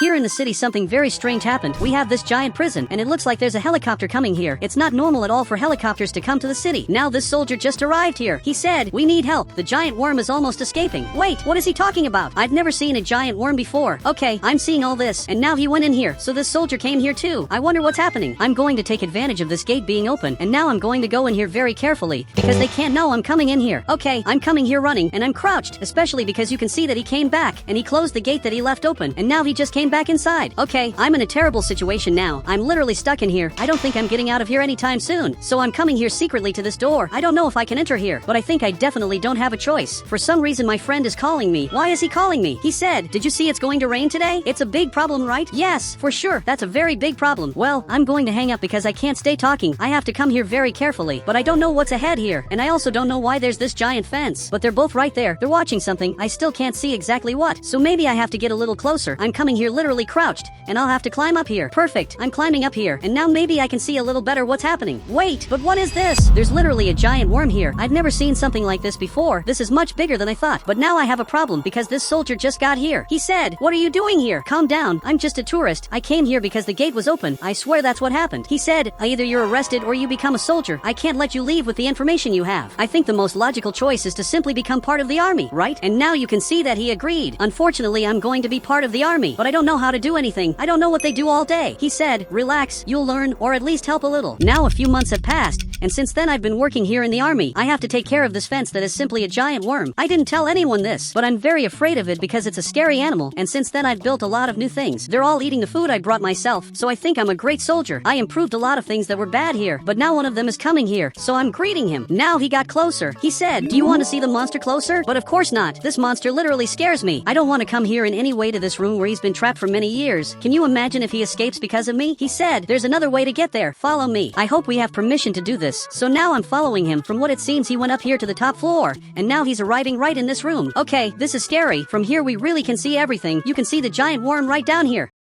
Here in the city something very strange happened. We have this giant prison, and it looks like there's a helicopter coming here. It's not normal at all for helicopters to come to the city. Now this soldier just arrived here. He said, "We need help. The giant worm is almost escaping." Wait, what is he talking about? I've never seen a giant worm before. Okay, I'm seeing all this, and now he went in here. So this soldier came here too. I wonder what's happening. I'm going to take advantage of this gate being open, and now I'm going to go in here very carefully, because they can't know I'm coming in here. Okay, I'm coming here running, and I'm crouched, especially because you can see that he came back, and he closed the gate that he left open, and now he just came back inside. Okay, I'm in a terrible situation now. I'm literally stuck in here. I don't think I'm getting out of here anytime soon. So I'm coming here secretly to this door. I don't know if I can enter here, but I think I definitely don't have a choice. For some reason my friend is calling me. Why is he calling me? He said, "Did you see it's going to rain today? It's a big problem, right?" Yes, for sure. That's a very big problem. Well, I'm going to hang up because I can't stay talking. I have to come here very carefully, but I don't know what's ahead here, and I also don't know why there's this giant fence. But they're both right there. They're watching something. I still can't see exactly what. So maybe I have to get a little closer. I'm coming here literally crouched, and I'll have to climb up here. Perfect. I'm climbing up here, and now maybe I can see a little better what's happening. Wait, but what is this? There's literally a giant worm here. I've never seen something like this before. This is much bigger than I thought. But now I have a problem because this soldier just got here. He said, "What are you doing here? Calm down. I'm just a tourist. I came here because the gate was open. I swear that's what happened." He said, "Either you're arrested or you become a soldier. I can't let you leave with the information you have. I think the most logical choice is to simply become part of the army, right?" And now you can see that he agreed. Unfortunately, I'm going to be part of the army, but I don't know how to do anything. I don't know what they do all day. He said, "Relax, you'll learn, or at least help a little." Now a few months have passed, and since then I've been working here in the army. I have to take care of this fence that is simply a giant worm. I didn't tell anyone this, but I'm very afraid of it because it's a scary animal, and since then I've built a lot of new things. They're all eating the food I brought myself, so I think I'm a great soldier. I improved a lot of things that were bad here, but now one of them is coming here, so I'm greeting him. Now he got closer. He said, "Do you want to see the monster closer?" But of course not. This monster literally scares me. I don't want to come here in any way to this room where he's been trapped for many years. Can you imagine if he escapes because of me? He said, "There's another way to get there. Follow me." I hope we have permission to do this. So now I'm following him. From what it seems, he went up here to the top floor, and now he's arriving right in this room. Okay, this is scary. From here we really can see everything. You can see the giant worm right down here.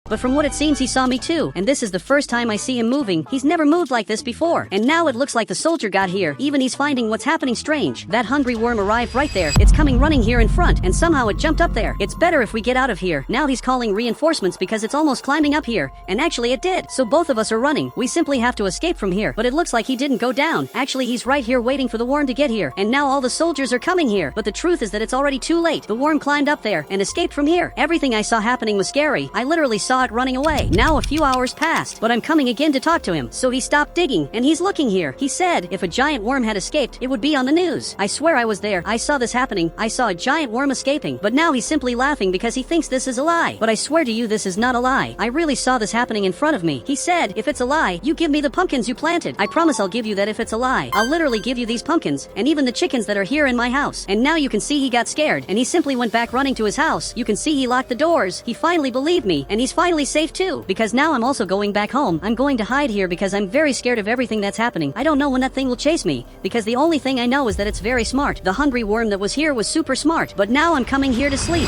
But from what it seems, he saw me too, and this is the first time I see him moving. He's never moved like this before, and now it looks like the soldier got here. Even he's finding what's happening strange. That hungry worm arrived right there. It's coming running here in front, and somehow it jumped up there. It's better if we get out of here. Now he's calling reinforcements because it's almost climbing up here, and actually it did. So both of us are running. We simply have to escape from here, but it looks like he didn't go down. Actually, he's right here waiting for the worm to get here, and now all the soldiers are coming here. But the truth is that it's already too late. The worm climbed up there and escaped from here. Everything I saw happening was scary. I literally saw it running away. Now a few hours passed, but I'm coming again to talk to him. So he stopped digging, and he's looking here. He said if a giant worm had escaped, it would be on the news. I swear I was there. I saw this happening. I saw a giant worm escaping, but now he's simply laughing because he thinks this is a lie. But I swear to you, this is not a lie. I really saw this happening in front of me. He said, "If it's a lie, you give me the pumpkins you planted. I promise I'll give you that if it's a lie. I'll literally give you these pumpkins, and even the chickens that are here in my house." And now you can see he got scared, and he simply went back running to his house. You can see he locked the doors. He finally believed me, and he's finally safe too, because now I'm also going back home. I'm going to hide here because I'm very scared of everything that's happening. I don't know when that thing will chase me, because the only thing I know is that it's very smart. The hungry worm that was here was super smart, but now I'm coming here to sleep.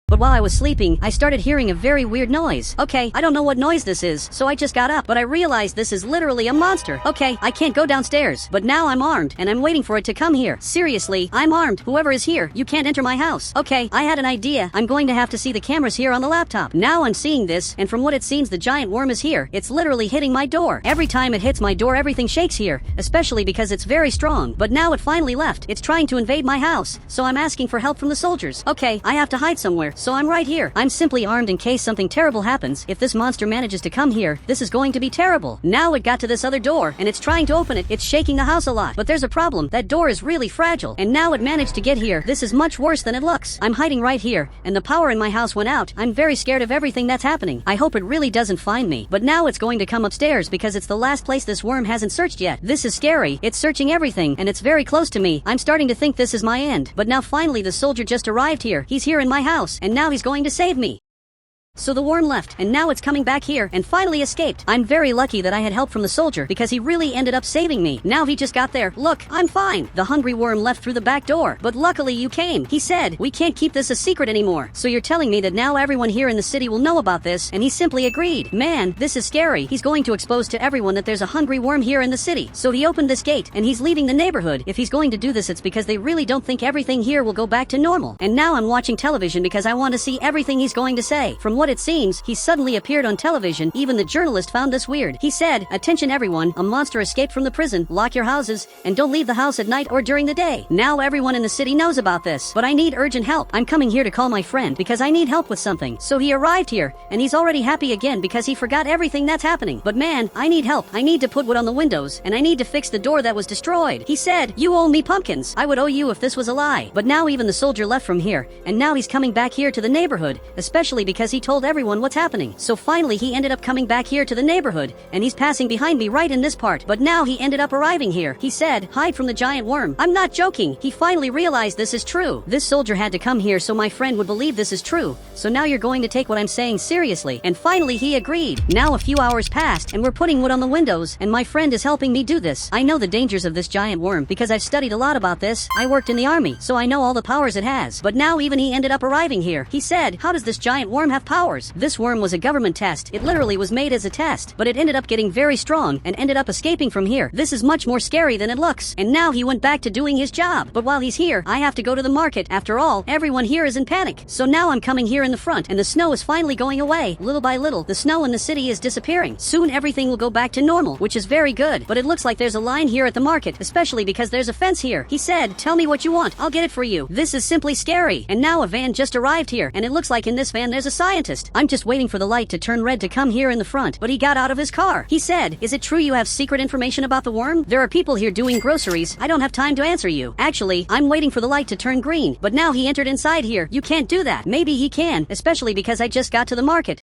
But while I was sleeping, I started hearing a very weird noise. Okay, I don't know what noise this is, so I just got up, but I realized this is literally a monster. Okay, I can't go downstairs, but now I'm armed, and I'm waiting for it to come here. Seriously, I'm armed. Whoever is here, you can't enter my house. Okay, I had an idea. I'm going to have to see the cameras here on the laptop. Now I'm seeing this, and from what it seems, the giant worm is here. It's literally hitting my door. Every time it hits my door, everything shakes here, especially because it's very strong. But now it finally left. It's trying to invade my house, so I'm asking for help from the soldiers. Okay, I have to hide somewhere, so I'm right here. I'm simply armed in case something terrible happens. If this monster manages to come here, this is going to be terrible. Now it got to this other door, and it's trying to open it. It's shaking the house a lot, but there's a problem. That door is really fragile, and now it managed to get here. This is much worse than it looks. I'm hiding right here, and the power in my house went out. I'm very scared of everything that's happening. I hope it really doesn't find me, but now it's going to come upstairs because it's the last place this worm hasn't searched yet. This is scary. It's searching everything, and it's very close to me. I'm starting to think this is my end, but now finally the soldier just arrived here. He's here in my house, and now he's going to save me. So the worm left, and now it's coming back here, and finally escaped. I'm very lucky that I had help from the soldier, because he really ended up saving me. Now he just got there. Look, I'm fine. The hungry worm left through the back door, but luckily you came. He said, "We can't keep this a secret anymore." So you're telling me that now everyone here in the city will know about this, and he simply agreed. Man, this is scary. He's going to expose to everyone that there's a hungry worm here in the city. So he opened this gate, and he's leaving the neighborhood. If he's going to do this, it's because they really don't think everything here will go back to normal. And now I'm watching television because I want to see everything he's going to say. From what what it seems, he suddenly appeared on television. Even the journalist found this weird. He said, "Attention everyone, a monster escaped from the prison. Lock your houses, and don't leave the house at night or during the day." Now everyone in the city knows about this, but I need urgent help. I'm coming here to call my friend because I need help with something. So he arrived here, and he's already happy again because he forgot everything that's happening. But man, I need help. I need to put wood on the windows, and I need to fix the door that was destroyed. He said, "You owe me pumpkins. I would owe you if this was a lie." But now even the soldier left from here, and now he's coming back here to the neighborhood, especially because he told everyone what's happening. So finally he ended up coming back here to the neighborhood, and he's passing behind me right in this part. But now he ended up arriving here. He said, "Hide from the giant worm." I'm not joking. He finally realized this is true. This soldier had to come here so my friend would believe this is true. So now you're going to take what I'm saying seriously. And finally he agreed. Now a few hours passed, and we're putting wood on the windows, and my friend is helping me do this. I know the dangers of this giant worm because I've studied a lot about this. I worked in the army, so I know all the powers it has. But now even he ended up arriving here. He said, "How does this giant worm have powers?" This worm was a government test. It literally was made as a test, but it ended up getting very strong and ended up escaping from here. This is much more scary than it looks. And now he went back to doing his job. But while he's here, I have to go to the market. After all, everyone here is in panic. So now I'm coming here in the front, and the snow is finally going away. Little by little, the snow in the city is disappearing. Soon everything will go back to normal, which is very good. But it looks like there's a line here at the market, especially because there's a fence here. He said, "Tell me what you want. I'll get it for you." This is simply scary. And now a van just arrived here, and it looks like in this van there's a scientist. I'm just waiting for the light to turn red to come here in the front, but he got out of his car. He said, "Is it true you have secret information about the worm? There are people here doing groceries. I don't have time to answer you. Actually, I'm waiting for the light to turn green." But now he entered inside here. You can't do that. Maybe he can, especially because I just got to the market.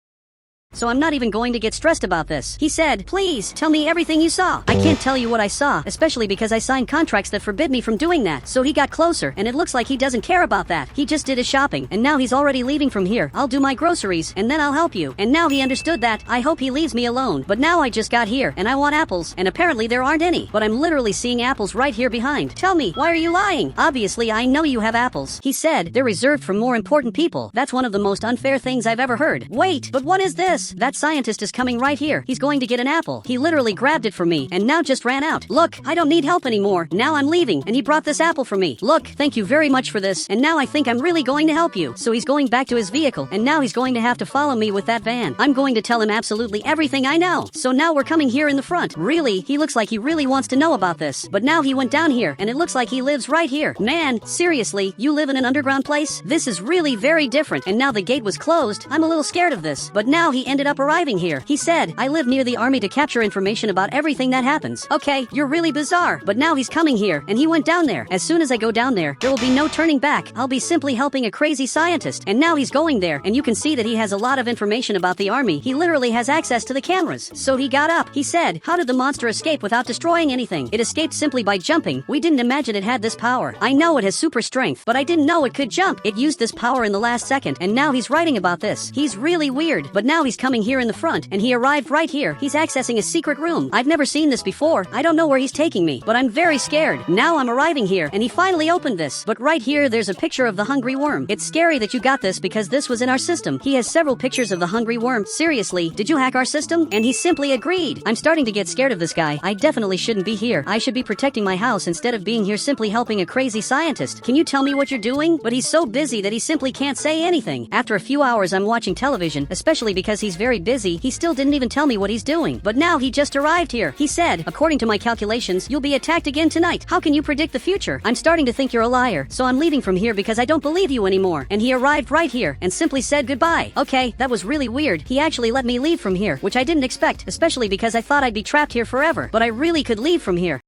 So I'm not even going to get stressed about this. He said, "Please, tell me everything you saw." I can't tell you what I saw, especially because I signed contracts that forbid me from doing that. So he got closer, and it looks like he doesn't care about that. He just did his shopping, and now he's already leaving from here. "I'll do my groceries, and then I'll help you." And now he understood that. I hope he leaves me alone. But now I just got here, and I want apples, and apparently there aren't any. But I'm literally seeing apples right here behind. Tell me, why are you lying? Obviously, I know you have apples. He said, "They're reserved for more important people." That's one of the most unfair things I've ever heard. Wait, but what is this? That scientist is coming right here. He's going to get an apple. He literally grabbed it for me and now just ran out. Look, I don't need help anymore. Now I'm leaving, and he brought this apple for me. Look, thank you very much for this, and now I think I'm really going to help you. So he's going back to his vehicle, and now he's going to have to follow me with that van. I'm going to tell him absolutely everything I know. So now we're coming here in the front. Really, he looks like he really wants to know about this. But now he went down here, and it looks like he lives right here. Man, seriously, you live in an underground place? This is really very different. And now the gate was closed. I'm a little scared of this. But now he ended up arriving here. He said, "I live near the army to capture information about everything that happens." Okay, you're really bizarre. But now he's coming here, and he went down there. As soon as I go down there, there will be no turning back. I'll be simply helping a crazy scientist. And now he's going there, and you can see that he has a lot of information about the army. He literally has access to the cameras. So he got up. He said, "How did the monster escape without destroying anything?" It escaped simply by jumping. We didn't imagine it had this power. I know it has super strength, but I didn't know it could jump. It used this power in the last second, and now he's writing about this. He's really weird. But now he's coming here in the front, and he arrived right here. He's accessing a secret room. I've never seen this before. I don't know where he's taking me, but I'm very scared. Now I'm arriving here, and he finally opened this. But right here, there's a picture of the hungry worm. It's scary that you got this because this was in our system. He has several pictures of the hungry worm. Seriously, did you hack our system? And he simply agreed. I'm starting to get scared of this guy. I definitely shouldn't be here. I should be protecting my house instead of being here simply helping a crazy scientist. Can you tell me what you're doing? But he's so busy that he simply can't say anything. After a few hours, I'm watching television, especially because he's very busy. He still didn't even tell me what he's doing. But now he just arrived here. He said, "According to my calculations, you'll be attacked again tonight." How can you predict the future? I'm starting to think you're a liar. So I'm leaving from here because I don't believe you anymore. And he arrived right here and simply said goodbye. Okay, that was really weird. He actually let me leave from here, which I didn't expect, especially because I thought I'd be trapped here forever. But I really could leave from here.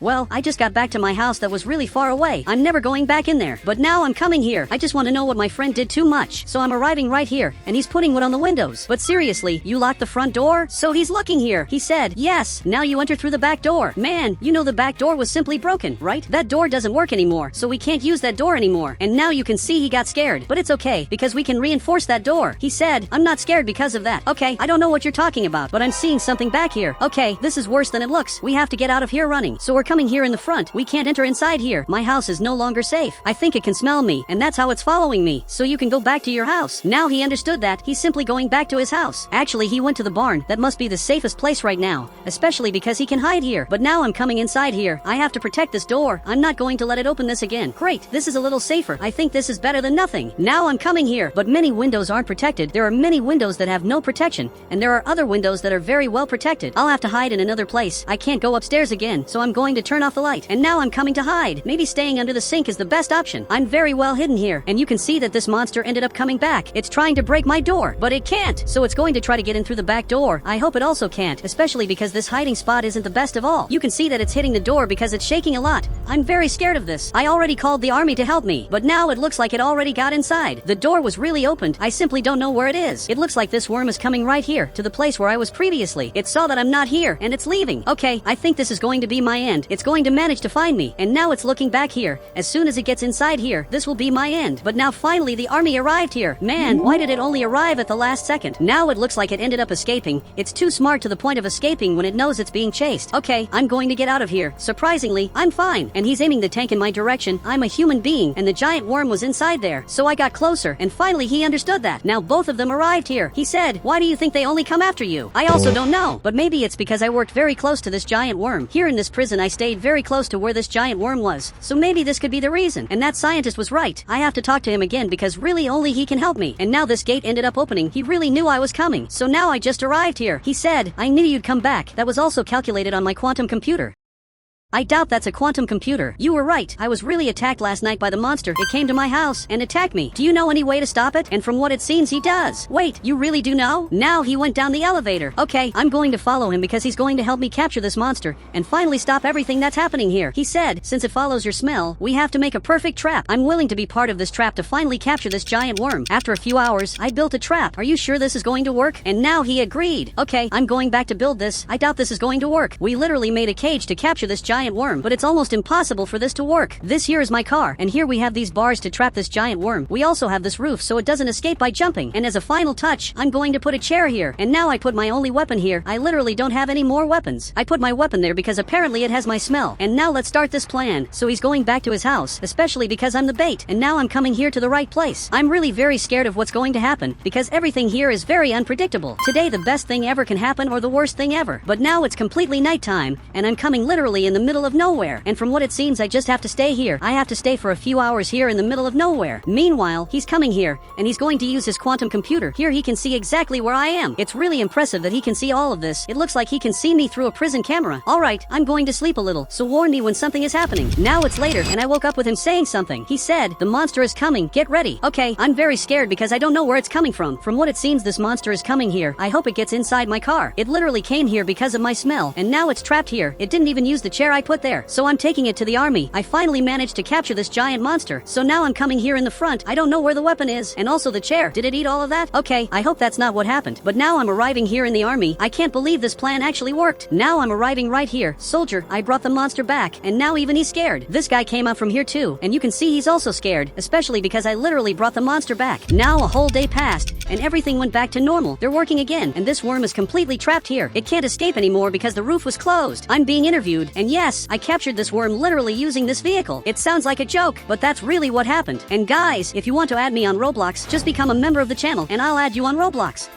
Well, I just got back to my house that was really far away. I'm never going back in there. But now I'm coming here. I just want to know what my friend did too much. So I'm arriving right here, and he's putting wood on the windows. But seriously, you locked the front door? So he's looking here. He said, "Yes, now you enter through the back door." Man, you know the back door was simply broken, right? That door doesn't work anymore, so we can't use that door anymore. And now you can see he got scared. But it's okay, because we can reinforce that door. He said, "I'm not scared because of that." Okay, I don't know what you're talking about, but I'm seeing something back here. Okay, this is worse than it looks. We have to get out of here running. So we're we're coming here in the front. We can't enter inside here. My house is no longer safe. I think it can smell me, and that's how it's following me. So you can go back to your house. Now he understood that. He's simply going back to his house. Actually, he went to the barn. That must be the safest place right now, especially because he can hide here. But now I'm coming inside here. I have to protect this door. I'm not going to let it open this again. Great, this is a little safer. I think this is better than nothing. Now I'm coming here, but many windows aren't protected. There are many windows that have no protection, and there are other windows that are very well protected. I'll have to hide in another place. I can't go upstairs again, so I'm going to turn off the light. And now I'm coming to hide. Maybe staying under the sink is the best option. I'm very well hidden here, and you can see that this monster ended up coming back. It's trying to break my door, but it can't. So it's going to try to get in through the back door. I hope it also can't, especially because this hiding spot isn't the best of all. You can see that it's hitting the door because it's shaking a lot. I'm very scared of this. I already called the army to help me, but now it looks like it already got inside. The door was really opened. I simply don't know where it is. It looks like this worm is coming right here, to the place where I was previously. It saw that I'm not here, and it's leaving. Okay, I think this is going to be my end. It's going to manage to find me, and now it's looking back here. As soon as it gets inside here, this will be my end. But now finally the army arrived here. Man, why did it only arrive at the last second? Now it looks like it ended up escaping. It's too smart to the point of escaping when it knows it's being chased. Okay, I'm going to get out of here. Surprisingly, I'm fine. And he's aiming the tank in my direction. I'm a human being, and the giant worm was inside there. So I got closer, and finally he understood that. Now both of them arrived here. He said, "Why do you think they only come after you?" I also don't know, but maybe it's because I worked very close to this giant worm. Here in this prison, I stayed very close to where this giant worm was. So maybe this could be the reason. And that scientist was right. I have to talk to him again because really only he can help me. And now this gate ended up opening. He really knew I was coming. So now I just arrived here. He said, "I knew you'd come back." That was also calculated on my quantum computer. I doubt that's a quantum computer. You were right. I was really attacked last night by the monster. It came to my house and attacked me. Do you know any way to stop it? And from what it seems, he does. Wait, you really do know? Now he went down the elevator. Okay, I'm going to follow him because he's going to help me capture this monster and finally stop everything that's happening here. He said, since it follows your smell, we have to make a perfect trap. I'm willing to be part of this trap to finally capture this giant worm. After a few hours, I built a trap. Are you sure this is going to work? And now he agreed. Okay, I'm going back to build this. I doubt this is going to work. We literally made a cage to capture this giant worm, but it's almost impossible for this to work. This here is my car, and here we have these bars to trap this giant worm. We also have this roof so it doesn't escape by jumping. And as a final touch, I'm going to put a chair here. And now I put my only weapon here. I literally don't have any more weapons. I put my weapon there because apparently it has my smell. And now let's start this plan. So he's going back to his house, especially because I'm the bait. And now I'm coming here to the right place. I'm really very scared of what's going to happen because everything here is very unpredictable. Today the best thing ever can happen or the worst thing ever. But now it's completely nighttime, and I'm coming literally in the middle of nowhere. And from what it seems, I just have to stay here. I have to stay for a few hours here in the middle of nowhere. Meanwhile, he's coming here, and he's going to use his quantum computer. Here he can see exactly where I am. It's really impressive that he can see all of this. It looks like he can see me through a prison camera. Alright, I'm going to sleep a little, so warn me when something is happening. Now it's later, and I woke up with him saying something. He said, "The monster is coming. Get ready." Okay, I'm very scared because I don't know where it's coming from. From what it seems, this monster is coming here. I hope it gets inside my car. It literally came here because of my smell, and now it's trapped here. It didn't even use the chair I put there. So I'm taking it to the army. I finally managed to capture this giant monster. So now I'm coming here in the front. I don't know where the weapon is. And also the chair. Did it eat all of that? Okay, I hope that's not what happened. But now I'm arriving here in the army. I can't believe this plan actually worked. Now I'm arriving right here. Soldier, I brought the monster back. And now even he's scared. This guy came out from here too. And you can see he's also scared. Especially because I literally brought the monster back. Now a whole day passed. And everything went back to normal. They're working again. And this worm is completely trapped here. It can't escape anymore because the roof was closed. I'm being interviewed. And yes, I captured this worm literally using this vehicle. It sounds like a joke, but that's really what happened. And guys, if you want to add me on Roblox, just become a member of the channel and I'll add you on Roblox.